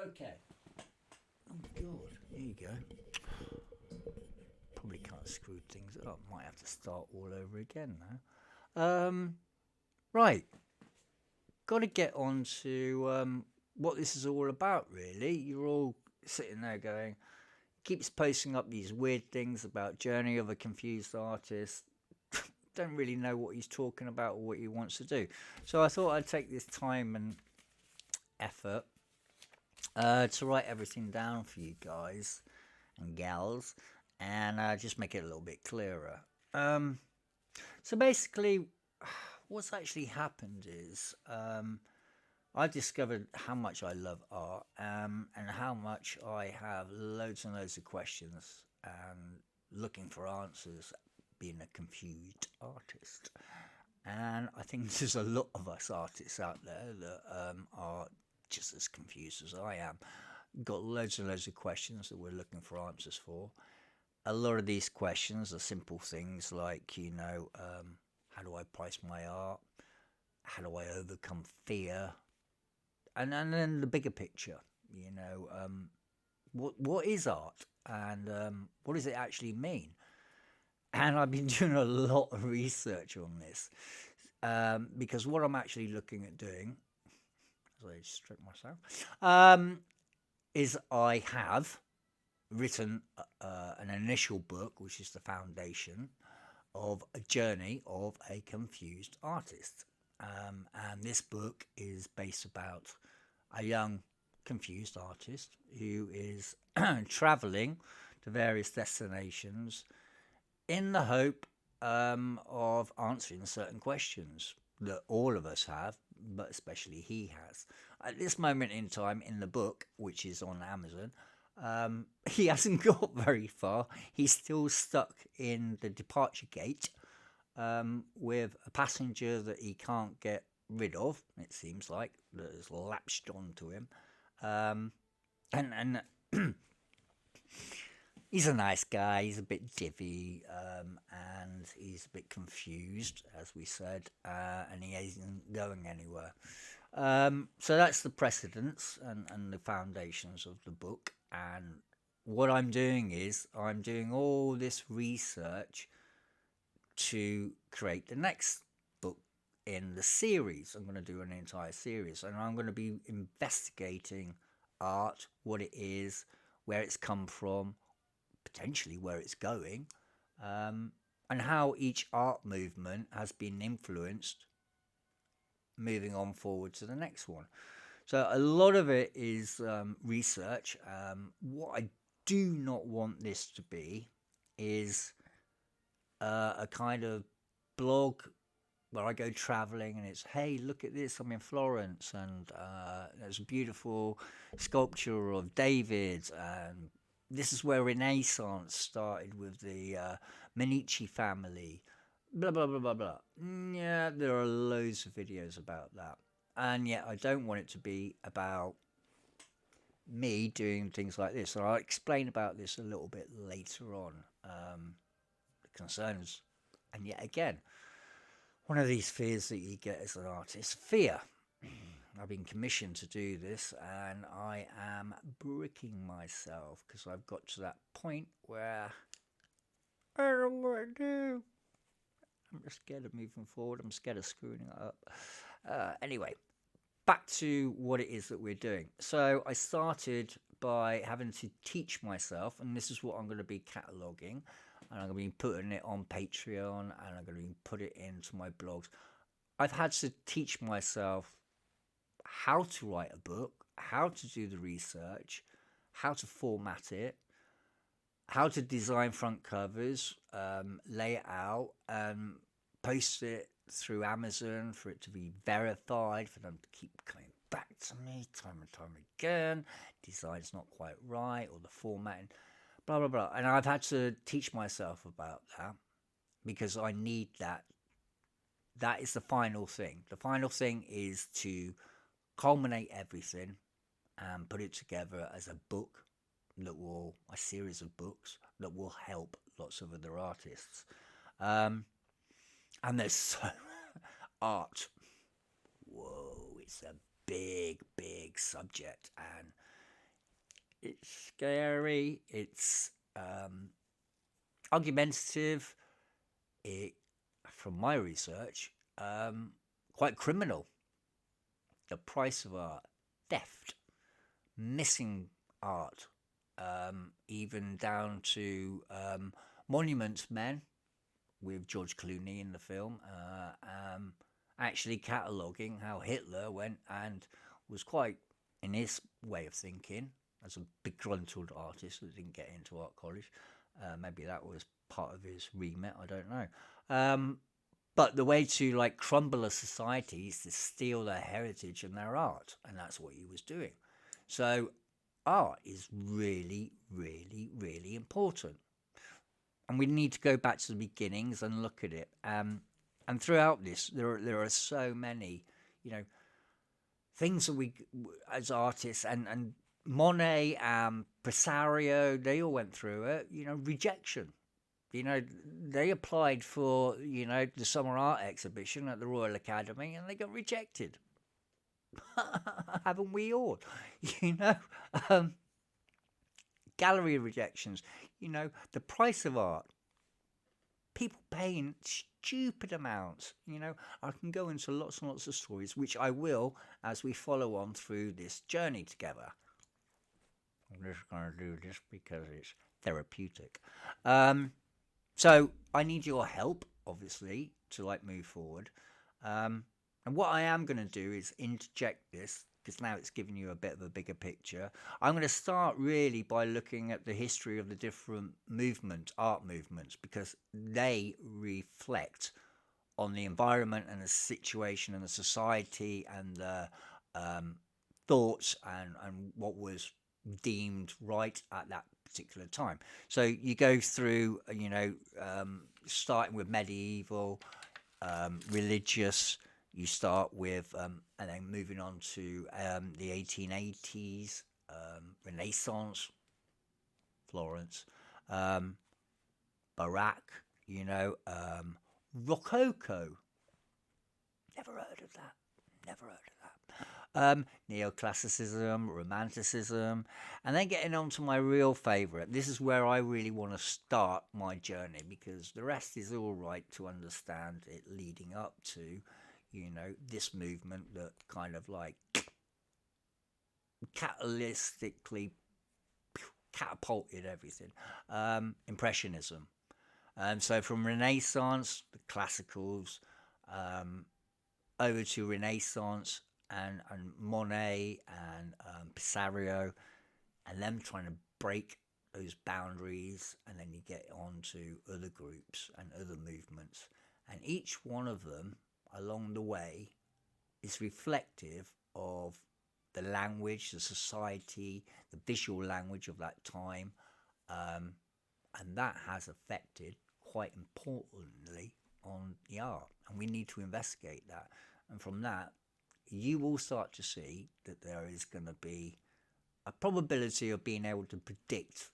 Okay. Oh my god. Here you go. Probably can't screw things up. Might have to start all over again now. Right. Got to get on to what this is all about, really. You're all sitting there going, keeps posting up these weird things about Journey of a Confused Artist. Don't really know what he's talking about or what he wants to do. So I thought I'd take this time and effort to write everything down for you guys and gals and just make it a little bit clearer. Um, so basically, what's actually happened is I discovered how much I love art and how much I have loads and loads of questions and looking for answers, being a confused artist. And I think there's a lot of us artists out there that are just as confused as I am. Got loads and loads of questions that we're looking for answers for. A lot of these questions are simple things like, how do I price my art? How do I overcome fear? And then the bigger picture, what is art and what does it actually mean? And I've been doing a lot of research on this because what I'm actually looking at doing, as I strip myself, is I have written an initial book, which is the foundation of a journey of a confused artist. And this book is based about a young confused artist who is traveling to various destinations in the hope of answering certain questions that all of us have, but especially he has. At this moment in time in the book, which is on Amazon, he hasn't got very far. He's still stuck in the departure gate with a passenger that he can't get rid of, it seems like, that has latched onto him. Um, and he's a nice guy. He's a bit divvy, and he's a bit confused, as we said, and he isn't going anywhere. So that's the precedents and the foundations of the book. And what I'm doing is I'm doing all this research to create the next book in the series. I'm going to do an entire series, and I'm going to be investigating art, what it is, where it's come from, potentially where it's going, and how each art movement has been influenced moving on forward to the next one. So a lot of it is research. What I do not want this to be is a kind of blog where I go traveling and it's, hey, look at this, I'm in Florence and there's a beautiful sculpture of David and this is where Renaissance started with the Medici family, blah, blah, blah, blah, blah. Yeah, there are loads of videos about that. And yet I don't want it to be about me doing things like this. So I'll explain about this a little bit later on, the concerns. And yet again, one of these fears that you get as an artist, fear. I've been commissioned to do this and I am bricking myself because I've got to that point where I don't know what to do. I'm just scared of moving forward. I'm scared of screwing it up. Anyway, back to what it is that we're doing. So I started by having to teach myself, and this is what I'm going to be cataloging, and I'm going to be putting it on Patreon, and I'm going to put it into my blogs. I've had to teach myself how to write a book, how to do the research, how to format it, how to design front covers, lay it out, and post it through Amazon for it to be verified, for them to keep coming back to me time and time again. Design's not quite right, or the formatting, blah, blah, blah. And I've had to teach myself about that because I need that. That is the final thing. The final thing is to culminate everything and put it together as a book a series of books that will help lots of other artists. And there's so art. Whoa, it's a big, big subject, and it's scary, it's argumentative, it, from my research, quite criminal. The price of art, theft, missing art, even down to Monument Men with George Clooney in the film, actually cataloguing how Hitler went and was quite, in his way of thinking, as a begruntled artist that didn't get into art college. Maybe that was part of his remit. I don't know. But the way to like crumble a society is to steal their heritage and their art, and that's what he was doing. So art is really, really, really important, and we need to go back to the beginnings and look at it. And throughout this, there are so many, you know, things that we as artists and Monet and Presario, they all went through it. You know, rejection. You know, they applied for, you know, the summer art exhibition at the Royal Academy and they got rejected. Haven't we all? You know, um, gallery rejections. You know, the price of art. People paying stupid amounts. You know, I can go into lots and lots of stories, which I will as we follow on through this journey together. I'm just going to do this because it's therapeutic. So I need your help, obviously, to like move forward. And what I am going to do is interject this because now it's giving you a bit of a bigger picture. I'm going to start really by looking at the history of the different art movements, because they reflect on the environment and the situation and the society and the thoughts and what was deemed right at that particular time. So you go through, starting with medieval, religious. You start with, and then moving on to the 1880s, Renaissance, Florence, Baroque, Rococo. Never heard of that. Never heard of that. Neoclassicism, Romanticism, and then getting on to my real favourite. This is where I really want to start my journey, because the rest is all right to understand it leading up to, this movement that kind of like catalytically catapulted everything. Impressionism. So from Renaissance, the classicals, over to Renaissance and Monet and Pisario, and them trying to break those boundaries, and then you get on to other groups and other movements, and each one of them along the way is reflective of the language, the society, the visual language of that time, and that has affected quite importantly on the art, and we need to investigate that. And from that, you will start to see that there is going to be a probability of being able to predict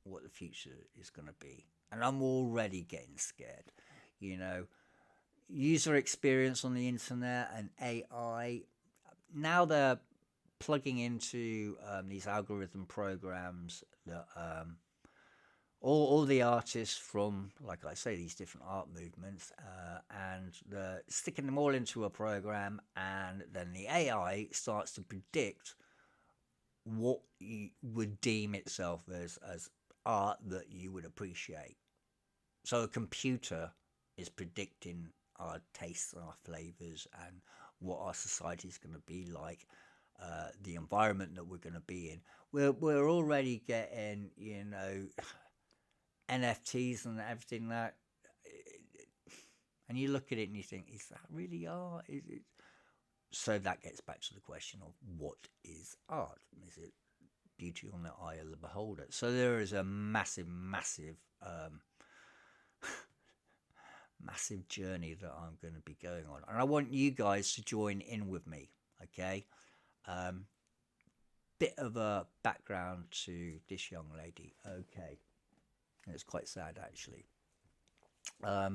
what the future is going to be. And I'm already getting scared. User experience on the internet and AI, now they're plugging into these algorithm programs that all the artists from, like I say, these different art movements, and they're sticking them all into a program, and then the AI starts to predict what you would deem itself as art that you would appreciate. So a computer is predicting our tastes and our flavors and what our society is going to be like, the environment that we're going to be in. We're already getting, NFTs and everything that, and you look at it and you think, is that really art? Is it? So that gets back to the question of what is art? Is it beauty on the eye of the beholder? So there is a massive, massive, massive journey that I'm going to be going on, and I want you guys to join in with me. Okay, bit of a background to this young lady. Okay. It's quite sad, actually. I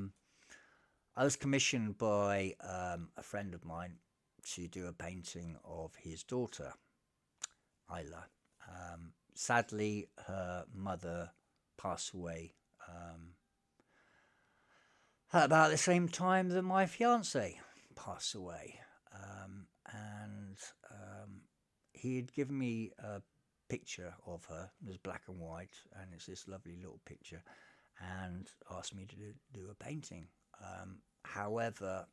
was commissioned by a friend of mine to do a painting of his daughter, Isla. sadly, her mother passed away at about the same time that my fiance passed away. And he had given me a picture of her. It was black and white, and it's this lovely little picture, and asked me to do a painting. However,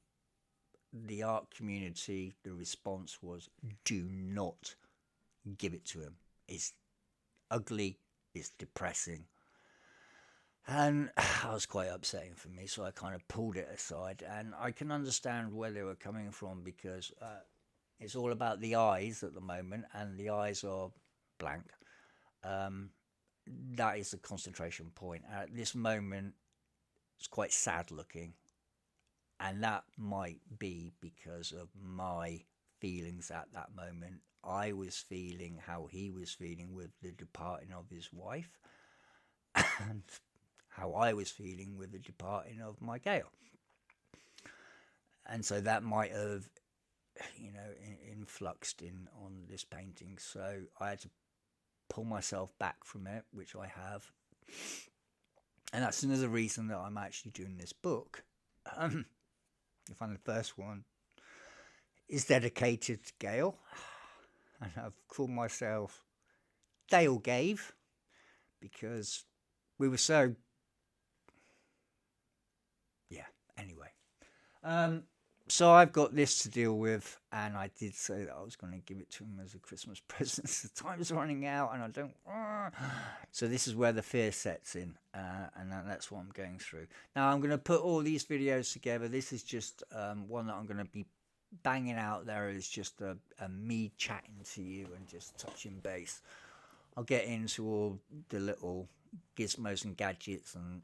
the art community, the response was, do not give it to him. It's ugly, it's depressing. And I was quite upsetting for me, so I kind of pulled it aside. And I can understand where they were coming from, because it's all about the eyes at the moment, and the eyes are blank. That is the concentration point. At this moment, it's quite sad looking, and that might be because of my feelings at that moment. I was feeling how he was feeling with the departing of his wife, and how I was feeling with the departing of my Gail. And so that might have, influxed in on this painting. So I had to pull myself back from it, which I have. And that's another reason that I'm actually doing this book. You find the first one is dedicated to Gail, and I've called myself Dale Gave, because we were so, anyway. So I've got this to deal with, and I did say that I was going to give it to him as a Christmas present. The time's running out, and I don't. So this is where the fear sets in, and that's what I'm going through. Now I'm going to put all these videos together. This is just one that I'm going to be banging out there. It's just a me chatting to you and just touching base. I'll get into all the little gizmos and gadgets and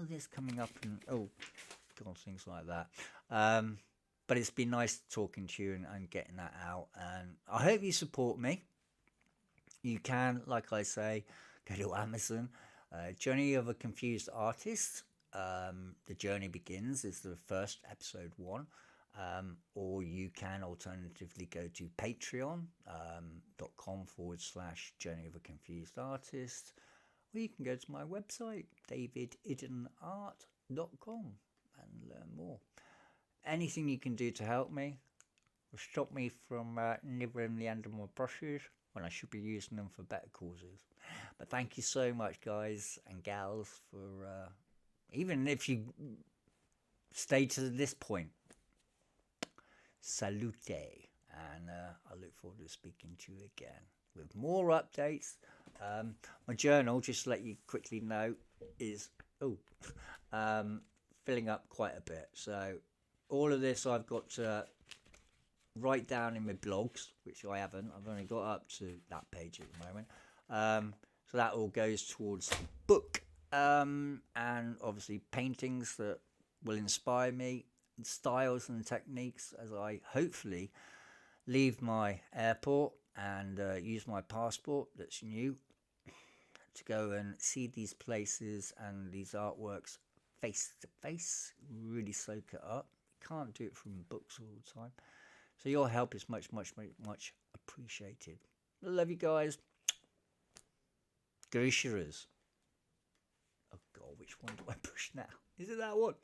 this coming up and God, things like that. But it's been nice talking to you and getting that out, and I hope you support me. You can, like I say, go to Amazon. Journey of a Confused Artist. The Journey Begins is the first episode 1. Or you can alternatively go to patreon.com/Journey of a Confused Artist. Or you can go to my website, davididdenart.com, and learn more. Anything you can do to help me will stop me from nibbling the end of my brushes when I should be using them for better causes. But thank you so much, guys and gals, for even if you stay to this point. Salute, and I look forward to speaking to you again with more updates. My journal, just to let you quickly know, is filling up quite a bit. So all of this I've got to write down in my blogs, which I haven't. I've only got up to that page at the moment. So that all goes towards the book, and obviously paintings that will inspire me, styles and techniques as I hopefully leave my airport and use my passport that's new to go and see these places and these artworks face to face, really soak it up. Can't do it from books all the time, so your help is much appreciated. I love you guys. Groceries. Oh God, which one do I push now? Is it that one?